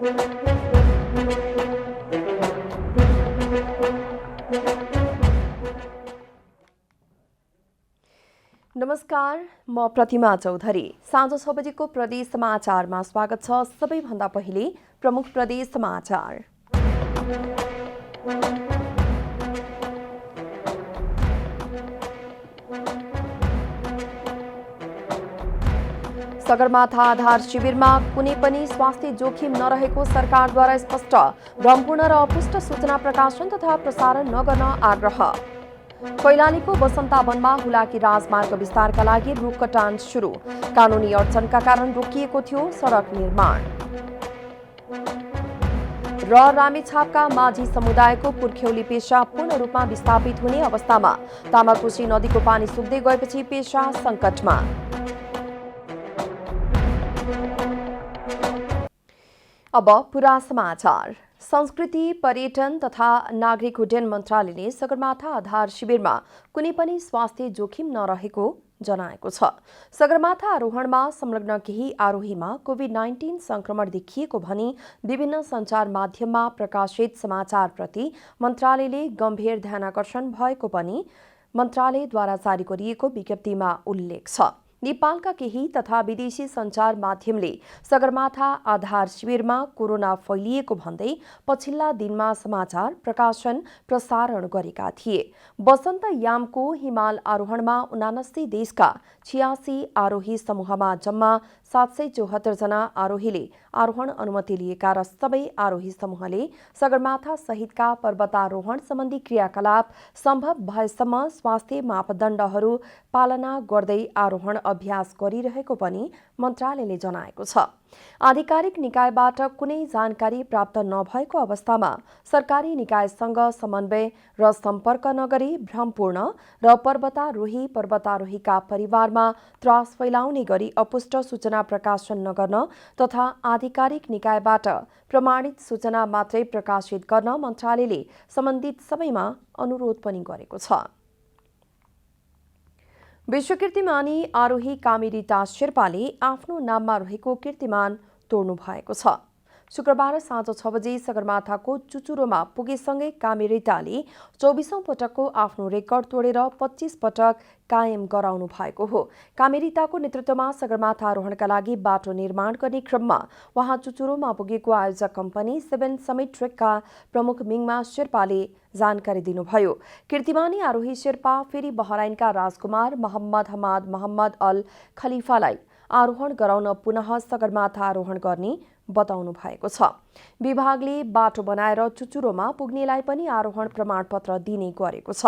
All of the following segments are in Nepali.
नमस्कार, म प्रतिमा चौधरी। साँझ 6 बजेको प्रदेश समाचारमा स्वागत छ। सबैभन्दा पहिले प्रमुख प्रदेश समाचार। सगरमाथा आधार शिविरमा कुनै पनि स्वास्थ्य जोखिम नरहेको सरकारद्वारा स्पष्ट। भ्रमपूर्ण र अपुष्ट सूचना प्रकाशन तथा प्रसारण नगर्न आग्रह। कैलालीको बसन्ता वनमा हुलाकी राजमार्ग विस्तारका लागि रुख कटान सुरु। कानूनी अडचनका कारण रोकिएको थियो सडक निर्माण। र रामेछापका माझी समुदायको पुर्ख्यौली पेशा पूर्ण रूपमा विस्थापित हुने अवस्थामा। तामाकोशी नदीको पानी सुक्दै गएपछि पेशा संकटमा। अब पूरा समाचार। संस्कृति, पर्यटन तथा नागरिक उड्डयन मन्त्रालयले सगरमाथा आधार शिविरमा कुनै पनि स्वास्थ्य जोखिम नरहेको जनाएको छ। सगरमाथा आरोहणमा संलग्न केही आरोहीमा कोभिड-19 संक्रमण देखिएको भनी विभिन्न सञ्चार माध्यममा प्रकाशित समाचारप्रति मन्त्रालयले गम्भीर ध्यानाकर्षण भएको पनि मन्त्रालयद्वारा जारी गरिएको विज्ञप्तिमा उल्लेख छ। नेपालका केही तथा विदेशी सञ्चार माध्यमले सगरमाथा आधार शिविरमा कोरोना फैलिएको भन्दै पछिल्ला दिनमा समाचार प्रकाशन प्रसारण गरेका थिए। वसन्त यामको हिमाल आरोहणमा 79 देशका 86 आरोही समूहमा जम्मा 774 जना आरोहीले आरोहण अनुमति लिएका र सबै आरोही समूहले सगरमाथा सहितका पर्वतारोहण सम्बन्धी क्रियाकलाप सम्भव भएसम्म स्वास्थ्य मापदण्डहरू पालना गर्दै आरोहण अभ्यास गरिरहेको पनि मन्त्रालयले जनाएको छ। आधिकारिक निकायबाट कुनै जानकारी प्राप्त नभएको अवस्थामा सरकारी निकायसँग समन्वय र सम्पर्क नगरी भ्रमपूर्ण र पर्वतारोहीका परिवारमा त्रास फैलाउने गरी अपुष्ट सूचना प्रकाशन नगर्न तथा आधिकारिक निकायबाट प्रमाणित सूचना मात्रै प्रकाशित गर्न मन्त्रालयले सम्बन्धित सबैमा अनुरोध पनि गरेको छ। विश्वकीर्तिमानी आरोही कामिरीता शेर्पाले आफ्नो नाममा रहेको कीर्तिमान तोड्नु भएको छ। शुक्रबार साँझ 6 बजे सगरमाथाको चुचुरोमा पुगेसँगै कामिरीताले 24औं पटकको आफ्नो रेकर्ड तोडेर 25 पटक कायम गराउनु भएको हो। कामिरीताको नेतृत्वमा सगरमाथा आरोहणका लागि बाटो निर्माण गर्ने क्रममा उहाँ चुचुरोमा पुगेको आयोजक कम्पनी 7 समिट ट्रेकका प्रमुख मिङमा शेर्पाले जानकारी दिनुभयो। कीर्तिमानी आरोही शेर्पा फेरि बहराइनका राजकुमार मोहम्मद हमाद मोहम्मद अल खलिफालाई आरोहण गराउन पुनः सगरमाथा आरोहण गर्ने बताउनु भएको छ। विभागले बाटो बनाएर चुचुरोमा पुग्नेलाई पनि आरोहण प्रमाणपत्र दिने गरेको छ।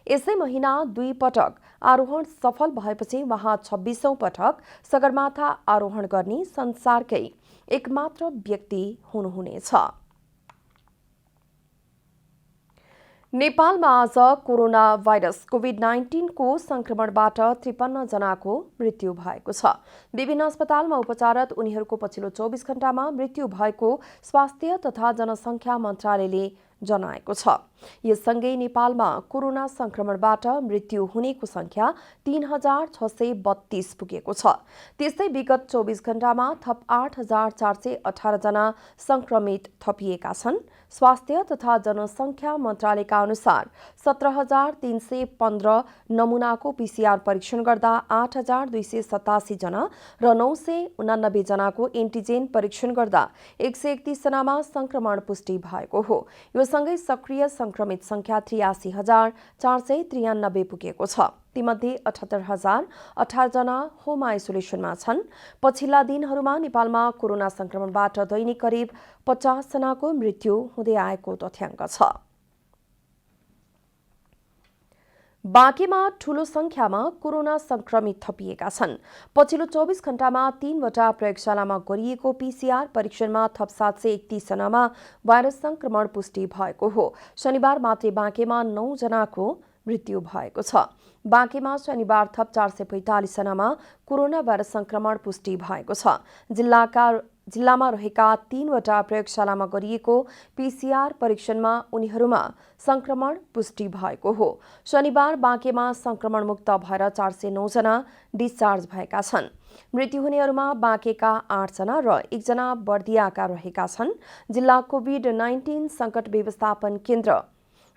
यसै महिना 2 पटक आरोहण सफल भएपछि उहाँ 26औं पटक सगरमाथा आरोहण गर्ने संसारकै एकमात्र व्यक्ति हुनुहुनेछ। नेपालमा आज कोरोना भाइरस कोभिड-19 को संक्रमणबाट 53 जनाको मृत्यु भएको छ। विभिन्न अस्पतालमा उपचाररत उनीहरूको पछिल्लो 24 घण्टामा मृत्यु भएको स्वास्थ्य तथा जनसङ्ख्या मन्त्रालयले जनाएको छ। यससँगै नेपालमा कोरोना संक्रमणबाट मृत्यु हुनेको संख्या 3632 पुगेको छ। त्यस्तै विगत 24 घण्टामा थप 8418 जना संक्रमित थपिएका छन्। स्वास्थ्य तथा जनसङ्ख्या मन्त्रालयका अनुसार 17315 नमुनाको पीसीआर परीक्षण गर्दा 8287 जना र 989 जनाको एन्टिजेन परीक्षण गर्दा 131 जनामा संक्रमण पुष्टि भएको हो। यो सँगै सक्रिय संक्रमित संख्या 83493 पुगेको छ। तीमध्ये 78018 जना होम आइसोलेसनमा छन्। पछिल्ला दिनहरूमा नेपालमा कोरोना संक्रमणबाट दैनिक करिब 50 जनाको मृत्यु हुँदै आएको तथ्याङ्क छ। बाँकेमा ठूलो संख्यामा कोरोना संक्रमित थपिएका छन्। पछिल्लो 24 घण्टामा 3वटा प्रयोगशालामा गरिएको पीसीआर परीक्षणमा थप 731 जनामा भाइरस संक्रमण पुष्टि भएको हो। शनिबार मात्रै बाँकेमा 9 जनाको मृत्यु भएको छ। बाँकेमा शनिबार थप 445 जनामा कोरोना भाइरस संक्रमण पुष्टि भएको छ। जिल्लामा रहेका 3वटा प्रयोगशालामा गरिएको पीसीआर परीक्षणमा उनीहरूमा संक्रमण पुष्टि भएको हो। शनिबार बाँकेमा संक्रमण मुक्त भएर 409 जना डिस्चार्ज भएका छन्। मृत्यु हुनेहरूमा बाँकेका 8 जना र 1 जना बर्दियाका रहेका छन्। जिल्ला कोभिड-19 संकट व्यवस्थापन केन्द्र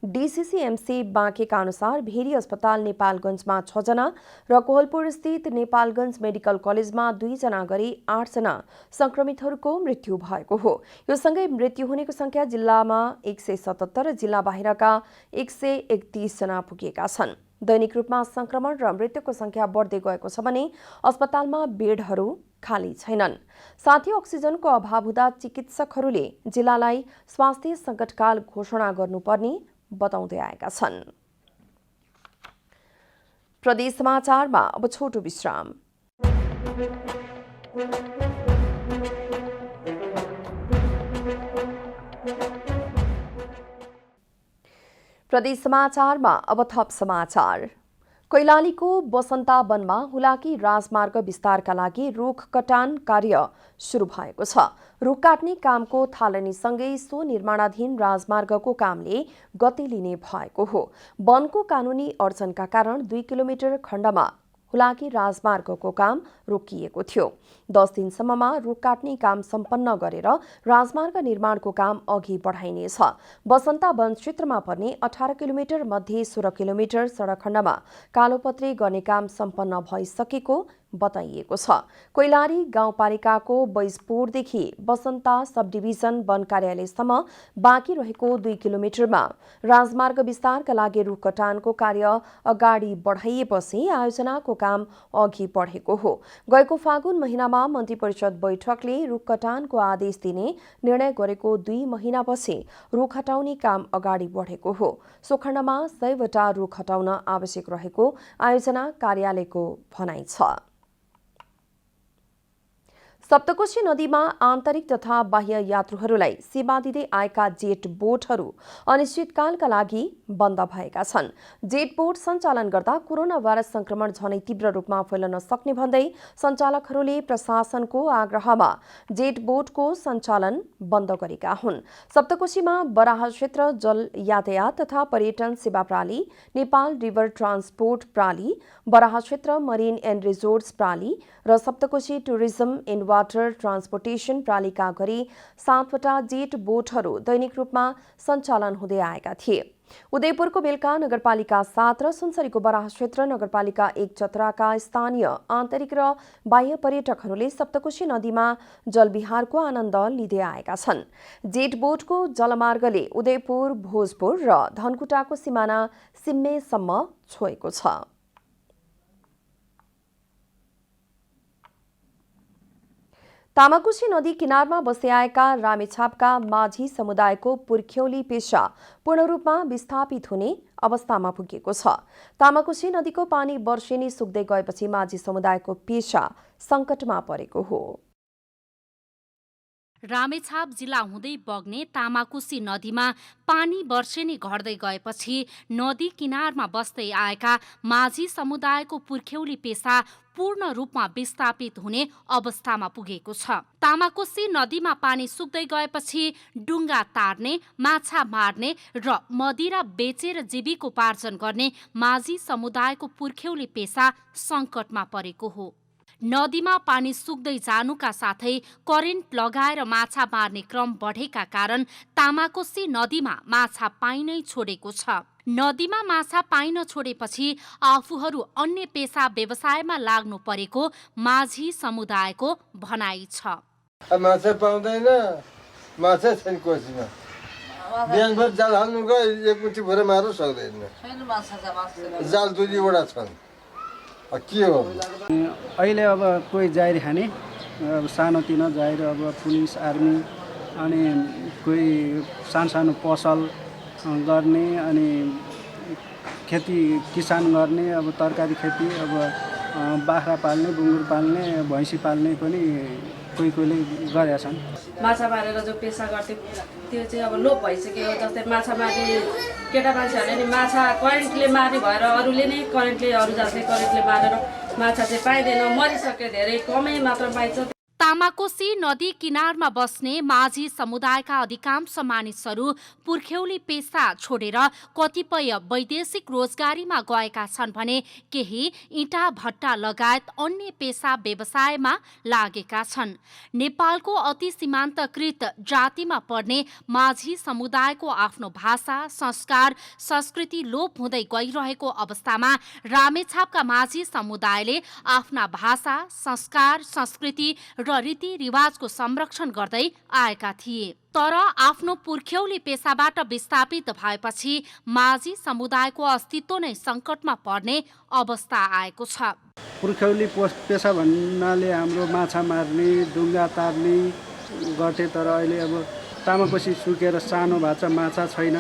DCCMC बाँकेका अनुसार भेरी अस्पताल नेपालगञ्जमा 6 जना र कोहलपुर स्थित नेपालगञ्ज मेडिकल कलेजमा 2 जना गरी 8 जना संक्रमितहरूको मृत्यु भएको हो। यो सँगै मृत्यु हुनेको संख्या जिल्लामा 177 र जिल्ला बाहिरका 131 जना पुगेका छन्। दैनिक रूपमा संक्रमण र मृत्युको संख्या बढ्दै गएको छ भने अस्पतालमा बेडहरू खाली छैनन्। साथै अक्सिजनको अभाव हुँदा चिकित्सकहरूले जिल्लालाई स्वास्थ्य संकटकाल घोषणा गर्नुपर्ने बताउँदै आएका छन्। प्रदेश समाचारमा अब छोटो विश्राम। प्रदेश समाचारमा अब थप समाचार। कैलालीको बसन्ता वनमा हुलाकी राजमार्ग विस्तारका लागि रुख कटान कार्य सुरु भएको छ। रुख काट्ने कामको थालनीसँगै सो निर्माणाधीन राजमार्गको कामले गति लिने भएको हो। वनको कानुनी अडचनका कारण 2 किलोमिटर खण्डमा हुलाकी राजमार्गको काम रोकिएको थियो। 10 दिनसम्ममा रुख काट्ने काम सम्पन्न गरेर राजमार्ग निर्माणको काम अघि बढाइनेछ। बसन्ता वन क्षेत्रमा पर्ने 18 किलोमिटर मध्ये 16 किलोमिटर सडक खण्डमा कालोपत्रे गर्ने काम सम्पन्न भइसकेको बताइएको छ। कैलाली गाउँपालिकाको बैजपुरदेखि बसन्ता सब डिभिजन वन कार्यालयसम्म बाँकी रहेको 2 किलोमिटरमा राजमार्ग विस्तारका लागि रुख कटानको कार्य अगाडि बढाइएपछि आयोजनाको काम अघि बढेको हो। गएको फागुन महिनामा मन्त्री परिषद बैठकले रुख कटानको आदेश दिने निर्णय गरेको 2 महिनापछि रुख हटाउने काम अगाडि बढेको हो। सो खण्डमा 100 वटा रुख हटाउन आवश्यक रहेको आयोजना कार्यालयको भनाइ छ। सप्तकोशी नदीमा आन्तरिक तथा बाह्य यात्रुहरूलाई सेवा दिँदै आएका जेट बोटहरू अनिश्चितकालका लागि बन्द भएका छन्। जेट बोट सञ्चालन गर्दा कोरोना भाइरस संक्रमण झनै तीव्र रूपमा फैलन सक्ने भन्दै सञ्चालकहरूले प्रशासनको आग्रहमा जेट बोटको सञ्चालन बन्द गरेका हुन्। सप्तकोशीमा बराह क्षेत्र जल यातायात तथा पर्यटन सेवा प्रणाली, नेपाल रिभर ट्रान्सपोर्ट प्रणाली, बराह क्षेत्र मरिन एन्ड रिजोर्ट्स प्रणाली र Saptakoshi tourism and water transportation प्रणालीका गरी 7 वटा जेट बोटहरू दैनिक रूपमा सञ्चालन हुँदै आएका थिए। उदयपुरको बेलका नगरपालिका 7 र सुनसरीको बराह क्षेत्र नगरपालिका 1 चतराका स्थानीय आन्तरिक र बाह्य पर्यटकहरूले सप्तकोशी नदीमा जलविहारको आनन्द लिँदै आएका छन्। जेट बोटको जलमार्गले उदयपुर, भोजपुर र धनकुटाको सिमाना सिम्मेसम्म छोएको छ। तामाकोशी नदी किनारमा बस्दै आएका रामेछापका माझी समुदायको पुर्ख्यौली पेशा पूर्ण रूपमा विस्थापित हुने अवस्थामा पुगेको छ। तामाकोशी नदीको पानी वर्षेनी सुक्दै गएपछि माझी समुदायको पेशा सङ्कटमा परेको हो। रामेछाप जिल्ला हुँदै बग्ने तामाकोशी नदीमा पानी वर्षेनी घट्दै गएपछि नदी किनारमा बस्दै आएका माझी समुदायको पुर्ख्यौली पेशा पूर्ण रूपमा विस्थापित हुने अवस्थामा पुगेको छ। तामाकोशी नदीमा पानी सुक्दै गएपछि डुङ्गा तार्ने, माछा मार्ने र मदिरा बेचेर जीविकोपार्जन गर्ने माझी समुदायको पुर्ख्यौली पेशा सङ्कटमा परेको हो। नदीमा पानी सुक्दै जानुका साथै करेन्ट लगाएर माछा मार्ने क्रम बढेका कारण तामाकोशी नदीमा माछा पाइनै छोडेको छ। नदीमा माछा पाइन छोडेपछि आफूहरू अन्य पेशा व्यवसायमा लाग्नु परेको माझी समुदायको भनाइ छ। माछा पाउँदैन, माछा छैन कोशीमा। बिहानभर जाल हाल्नु गयो, एक मुठी भएर मार्नु सक्दैन। जाल 2-वटा छन्। के हो अहिले अब कोही जाहिर खाने, अब सानोतिनो जाहिर, अब पुलिस आर्मी, अनि कोही सानो पसल गर्ने, अनि खेती किसान गर्ने, अब तरकारी खेती, अब बाख्रा पाल्ने, बुङ्गुर पाल्ने, भैँसी पाल्ने पनि कोहीले गरेका छन्। माछा मारेर जो पेसा गर्थे त्यो चाहिँ अब लोप भइसक्यो। जस्तै माछा मार्ने केटा मान्छेहरूले नि माछा करेन्टले मार्ने भएर अरूले नै करेन्टले, अरू जातले करेन्टले मारेर माछा चाहिँ पाइँदैन, मरिसक्यो, धेरै कमै मात्र पाइन्छ। तामाकोसी नदी किनारमा बस्ने माझी समुदायका अधिकांश मानिसहरू पुर्ख्यौली पेसा छोडेर कतिपय वैदेशिक रोजगारीमा गएका छन् भने केही इँटा भट्टा लगायत अन्य पेसा व्यवसायमा लागेका छन्। नेपालको अति सीमान्तकृत जातिमा पर्ने माझी समुदायको आफ्नो भाषा, संस्कार, संस्कृति लोप हुँदै गइरहेको अवस्थामा रामेछापका माझी समुदायले आफ्ना भाषा, संस्कार, संस्कृति र रीतिरिवाजको संरक्षण गर्दै आएका थिए। तर आफ्नो पुर्ख्यौली पेसाबाट विस्थापित भएपछि माझी समुदायको अस्तित्व नै सङ्कटमा पर्ने अवस्था आएको छ। पुर्ख्यौली पेसा भन्नाले हाम्रो माछा मार्ने, डुङ्गा तार्ने गर्थे, तर अहिले अब तामाकोसी सुकेर सानो भएको छ, माछा छैन।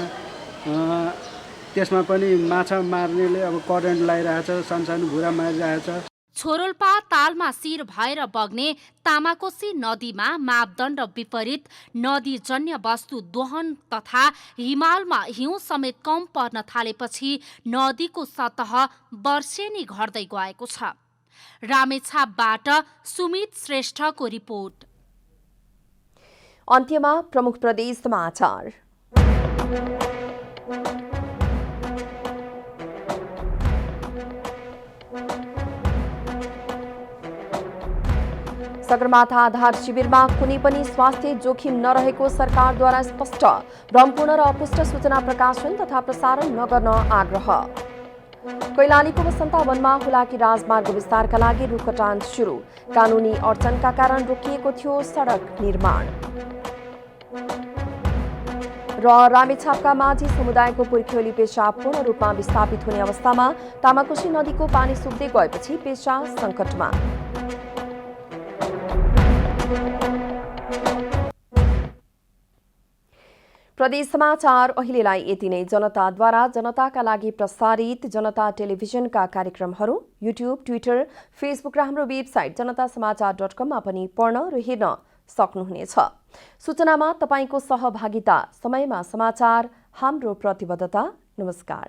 त्यसमा पनि माछा मार्नेले अब करेन्ट लगाइरहेछ, सानसानो भुरा मारिरहेछ। छोरोल्पा तालमा शिर भएर बग्ने तामाकोसी नदीमा मापदण्ड विपरीत नदीजन्य वस्तु दोहन तथा हिमालमा हिउँ समेत कम पर्न थालेपछि नदीको सतह वर्षेनी घट्दै गएको छ। रामेछापबाट सुमित श्रेष्ठको रिपोर्ट। अन्त्यमा प्रमुख प्रदेश समाचार। सगरमाथा आधार शिविरमा कुनै पनि स्वास्थ्य जोखिम नरहेको सरकारद्वारा स्पष्ट, भ्रमपूर्ण र अपुष्ट सूचना प्रकाशन तथा प्रसारण नगर्न आग्रह। कैलालीको बसन्ता वनमा हुलाकी राजमार्ग विस्तारका लागि रुख कटान सुरु, कानुनी अडचनका कारण रोकिएको थियो सडक निर्माण। र रामेछापका माझी समुदायको पुर्ख्यौली पेसा पूर्ण रूपमा विस्थापित हुने अवस्थामा तामाकोसी नदीको पानी सुक्दै गएपछि पेसा सङ्कटमा। प्रदेश समाचार अहिलेलाई यति नै। जनताद्वारा जनताका लागि प्रसारित जनता टेलिभिजनका कार्यक्रमहरू युट्युब, ट्विटर, फेसबुक र हाम्रो वेबसाइट जनतासमाचार.com मा पनि पढ्न र हेर्न सक्नुहुनेछ। सूचनामा तपाईको सहभागिता, समयमा समाचार हाम्रो प्रतिबद्धता। नमस्कार।